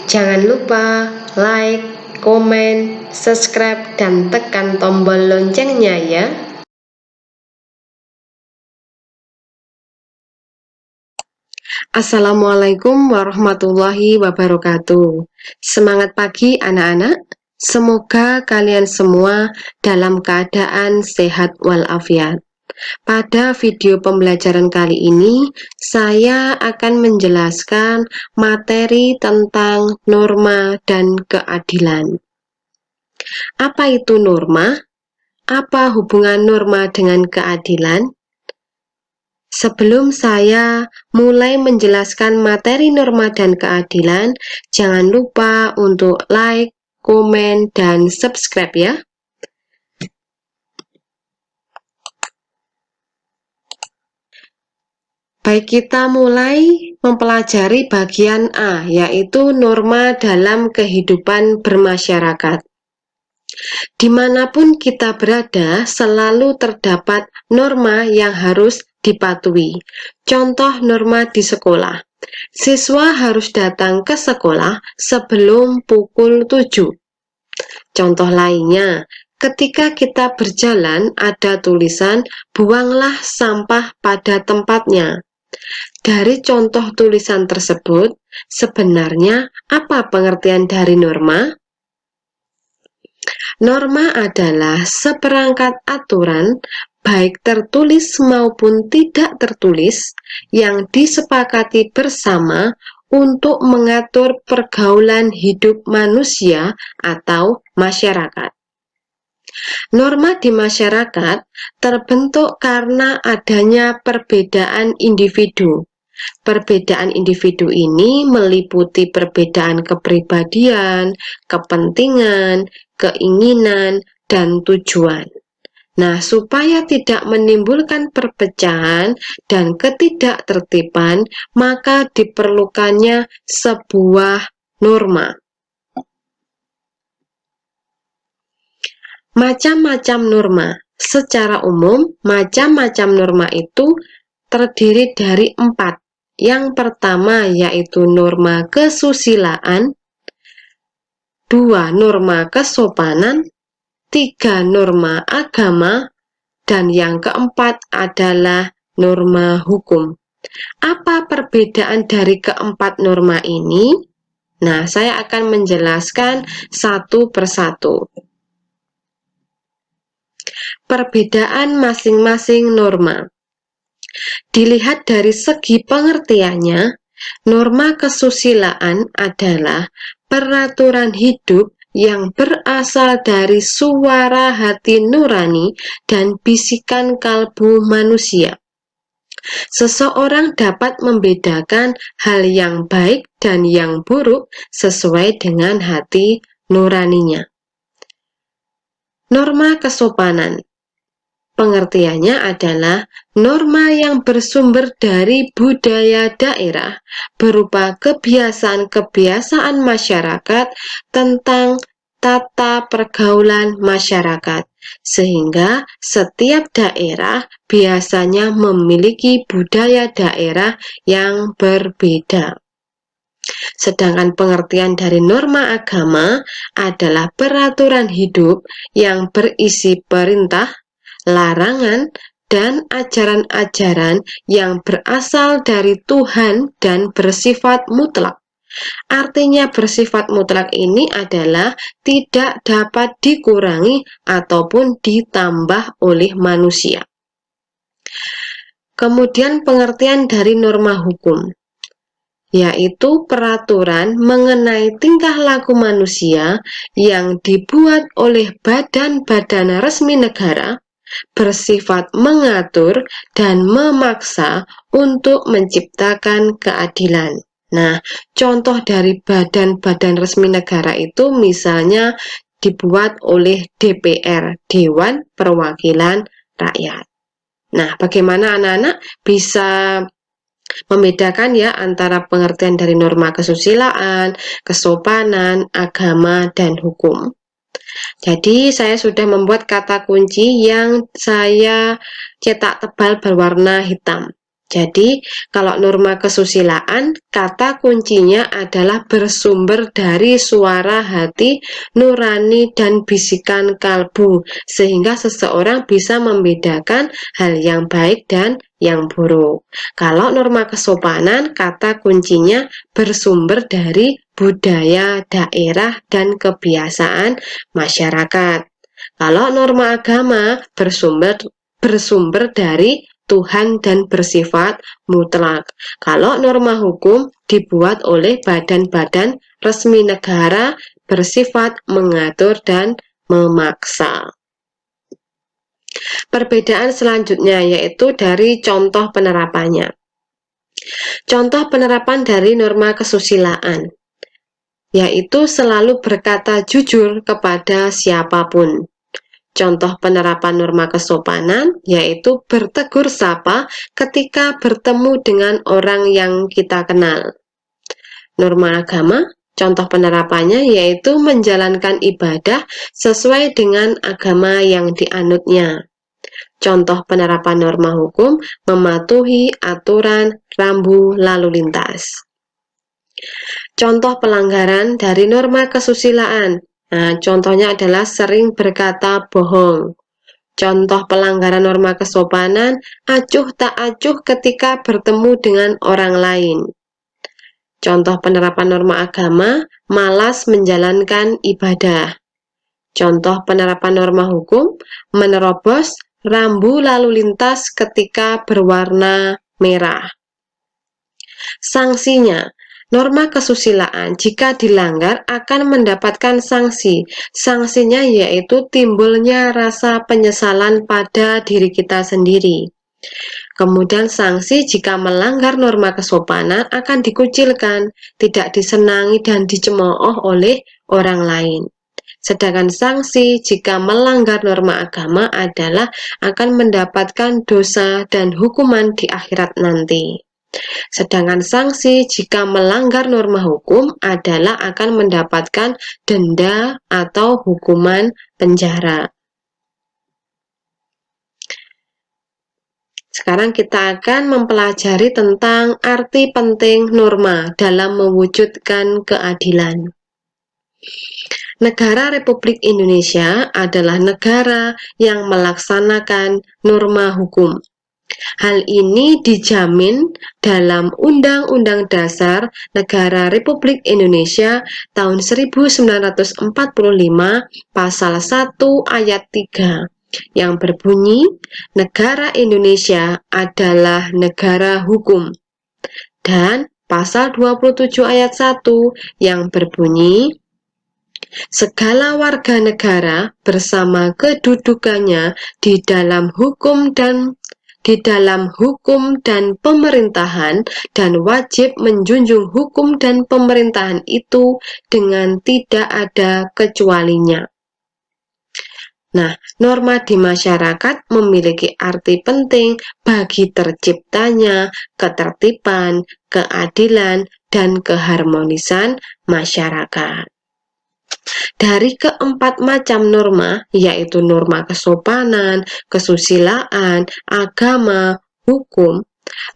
Jangan lupa like, komen, subscribe, dan tekan tombol loncengnya ya. Assalamualaikum warahmatullahi wabarakatuh. Semangat pagi anak-anak. Semoga kalian semua dalam keadaan sehat walafiat. Pada video pembelajaran kali ini, saya akan menjelaskan materi tentang norma dan keadilan. Apa itu norma? Apa hubungan norma dengan keadilan? Sebelum saya mulai menjelaskan materi norma dan keadilan, jangan lupa untuk like, komen, dan subscribe ya. Baik, kita mulai mempelajari bagian A, yaitu norma dalam kehidupan bermasyarakat. Dimanapun kita berada, selalu terdapat norma yang harus dipatuhi. Contoh norma di sekolah. Siswa harus datang ke sekolah sebelum pukul 7. Contoh lainnya, ketika kita berjalan ada tulisan buanglah sampah pada tempatnya. Dari contoh tulisan tersebut, sebenarnya apa pengertian dari norma? Norma adalah seperangkat aturan, baik tertulis maupun tidak tertulis, yang disepakati bersama untuk mengatur pergaulan hidup manusia atau masyarakat. Norma di masyarakat terbentuk karena adanya perbedaan individu. Perbedaan individu ini meliputi perbedaan kepribadian, kepentingan, keinginan, dan tujuan. Nah, supaya tidak menimbulkan perpecahan dan ketidaktertiban, maka diperlukannya sebuah norma. Macam-macam norma. Secara umum, macam-macam norma itu terdiri dari 4. Yang pertama yaitu norma kesusilaan, 2 norma kesopanan, 3 norma agama, dan yang keempat adalah norma hukum. Apa perbedaan dari keempat norma ini? Nah, saya akan menjelaskan satu persatu. Perbedaan masing-masing norma. Dilihat dari segi pengertiannya, norma kesusilaan adalah peraturan hidup yang berasal dari suara hati nurani dan bisikan kalbu manusia. Seseorang dapat membedakan hal yang baik dan yang buruk sesuai dengan hati nuraninya. Norma kesopanan. Pengertiannya adalah norma yang bersumber dari budaya daerah berupa kebiasaan-kebiasaan masyarakat tentang tata pergaulan masyarakat, sehingga setiap daerah biasanya memiliki budaya daerah yang berbeda. Sedangkan pengertian dari norma agama adalah peraturan hidup yang berisi perintah, larangan, dan ajaran-ajaran yang berasal dari Tuhan dan bersifat mutlak. Artinya bersifat mutlak ini adalah tidak dapat dikurangi ataupun ditambah oleh manusia. Kemudian pengertian dari norma hukum, yaitu peraturan mengenai tingkah laku manusia yang dibuat oleh badan-badan resmi negara, bersifat mengatur dan memaksa untuk menciptakan keadilan. Nah, contoh dari badan-badan resmi negara itu misalnya dibuat oleh DPR, Dewan Perwakilan Rakyat. Nah, bagaimana anak-anak bisa membedakan ya antara pengertian dari norma kesusilaan, kesopanan, agama, dan hukum. Jadi saya sudah membuat kata kunci yang saya cetak tebal berwarna hitam. Jadi, kalau norma kesusilaan, kata kuncinya adalah bersumber dari suara hati, nurani, dan bisikan kalbu, sehingga seseorang bisa membedakan hal yang baik dan yang buruk. Kalau norma kesopanan, kata kuncinya bersumber dari budaya, daerah, dan kebiasaan masyarakat. Kalau norma agama bersumber dari Tuhan dan bersifat mutlak. Kalau norma hukum dibuat oleh badan-badan resmi negara bersifat mengatur dan memaksa. Perbedaan selanjutnya yaitu dari contoh penerapannya. Contoh penerapan dari norma kesusilaan, yaitu selalu berkata jujur kepada siapapun. Contoh penerapan norma kesopanan yaitu bertegur sapa ketika bertemu dengan orang yang kita kenal. Norma agama, contoh penerapannya yaitu menjalankan ibadah sesuai dengan agama yang dianutnya. Contoh penerapan norma hukum, mematuhi aturan rambu lalu lintas. Contoh pelanggaran dari norma kesusilaan. Nah, contohnya adalah sering berkata bohong. Contoh pelanggaran norma kesopanan, acuh tak acuh ketika bertemu dengan orang lain. Contoh penerapan norma agama, malas menjalankan ibadah. Contoh penerapan norma hukum, menerobos rambu lalu lintas ketika berwarna merah. Sanksinya, norma kesusilaan jika dilanggar akan mendapatkan sanksi. Sanksinya yaitu timbulnya rasa penyesalan pada diri kita sendiri. Kemudian sanksi jika melanggar norma kesopanan akan dikucilkan, tidak disenangi dan dicemooh oleh orang lain. Sedangkan sanksi jika melanggar norma agama adalah akan mendapatkan dosa dan hukuman di akhirat nanti. Sedangkan sanksi jika melanggar norma hukum adalah akan mendapatkan denda atau hukuman penjara. Sekarang kita akan mempelajari tentang arti penting norma dalam mewujudkan keadilan. Negara Republik Indonesia adalah negara yang melaksanakan norma hukum. Hal ini dijamin dalam Undang-Undang Dasar Negara Republik Indonesia tahun 1945 Pasal 1 Ayat 3 yang berbunyi, negara Indonesia adalah negara hukum. Dan Pasal 27 Ayat 1 yang berbunyi, segala warga negara bersama kedudukannya di dalam hukum dan pemerintahan dan wajib menjunjung hukum dan pemerintahan itu dengan tidak ada kecualinya. Nah, norma di masyarakat memiliki arti penting bagi terciptanya ketertiban, keadilan, dan keharmonisan masyarakat. Dari keempat macam norma, yaitu norma kesopanan, kesusilaan, agama, hukum,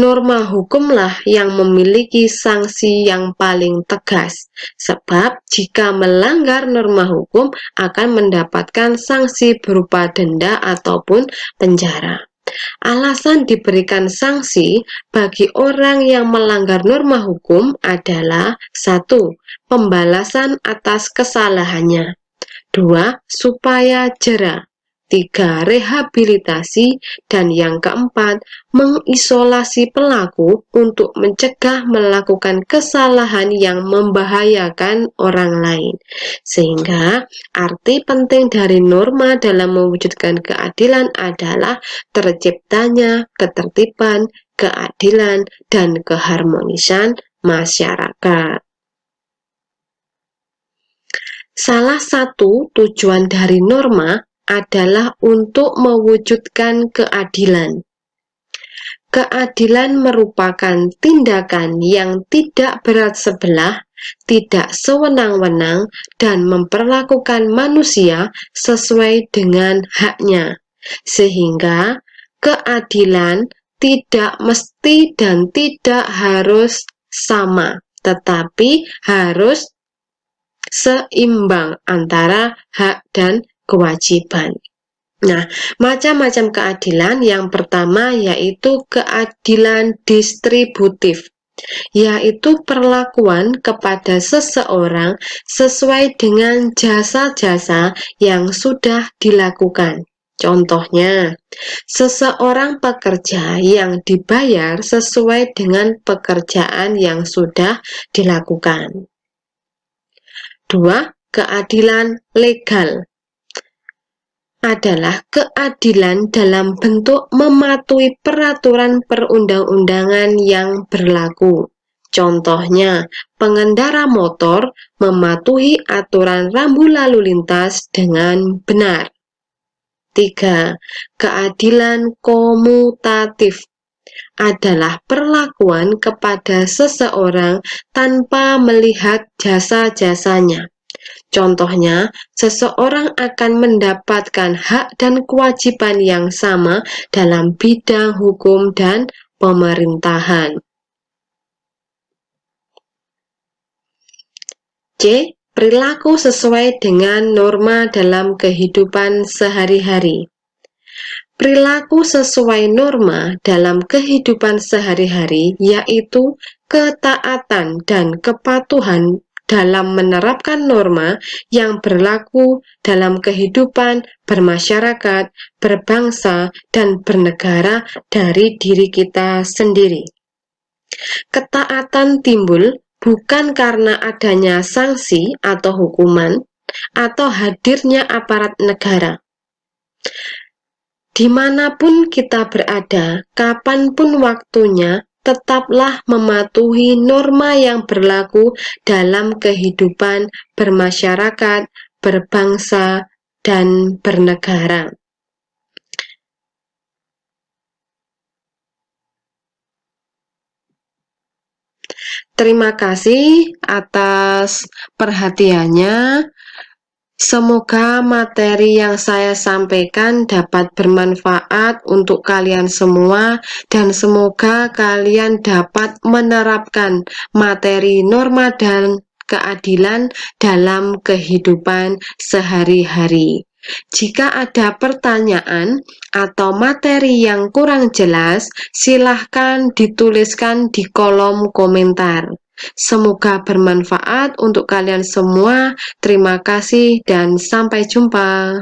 norma hukumlah yang memiliki sanksi yang paling tegas. Sebab jika melanggar norma hukum akan mendapatkan sanksi berupa denda ataupun penjara. Alasan diberikan sanksi bagi orang yang melanggar norma hukum adalah 1. Pembalasan atas kesalahannya. 2. Supaya jera. 3. Rehabilitasi. Dan yang keempat, mengisolasi pelaku untuk mencegah melakukan kesalahan yang membahayakan orang lain. Sehingga arti penting dari norma dalam mewujudkan keadilan adalah terciptanya ketertiban, keadilan, dan keharmonisan masyarakat. Salah satu tujuan dari norma adalah untuk mewujudkan keadilan. Keadilan merupakan tindakan yang tidak berat sebelah, tidak sewenang-wenang, dan memperlakukan manusia sesuai dengan haknya. Sehingga keadilan tidak mesti dan tidak harus sama, tetapi harus seimbang antara hak dan kewajiban. Nah, macam-macam keadilan. Yang pertama yaitu keadilan distributif, yaitu perlakuan kepada seseorang sesuai dengan jasa-jasa yang sudah dilakukan. Contohnya, seseorang pekerja yang dibayar sesuai dengan pekerjaan yang sudah dilakukan. 2. Keadilan legal adalah keadilan dalam bentuk mematuhi peraturan perundang-undangan yang berlaku. Contohnya, pengendara motor mematuhi aturan rambu lalu lintas dengan benar. 3. Keadilan komutatif adalah perlakuan kepada seseorang tanpa melihat jasa-jasanya. Contohnya, seseorang akan mendapatkan hak dan kewajiban yang sama dalam bidang hukum dan pemerintahan. C. Perilaku sesuai dengan norma dalam kehidupan sehari-hari. Perilaku sesuai norma dalam kehidupan sehari-hari yaitu ketaatan dan kepatuhan dalam menerapkan norma yang berlaku dalam kehidupan bermasyarakat, berbangsa, dan bernegara dari diri kita sendiri. Ketaatan timbul bukan karena adanya sanksi atau hukuman atau hadirnya aparat negara. Dimanapun kita berada, kapanpun waktunya, tetaplah mematuhi norma yang berlaku dalam kehidupan bermasyarakat, berbangsa, dan bernegara. Terima kasih atas perhatiannya. Semoga materi yang saya sampaikan dapat bermanfaat untuk kalian semua dan semoga kalian dapat menerapkan materi norma dan keadilan dalam kehidupan sehari-hari. Jika ada pertanyaan atau materi yang kurang jelas, silahkan dituliskan di kolom komentar. Semoga bermanfaat untuk kalian semua. Terima kasih dan sampai jumpa.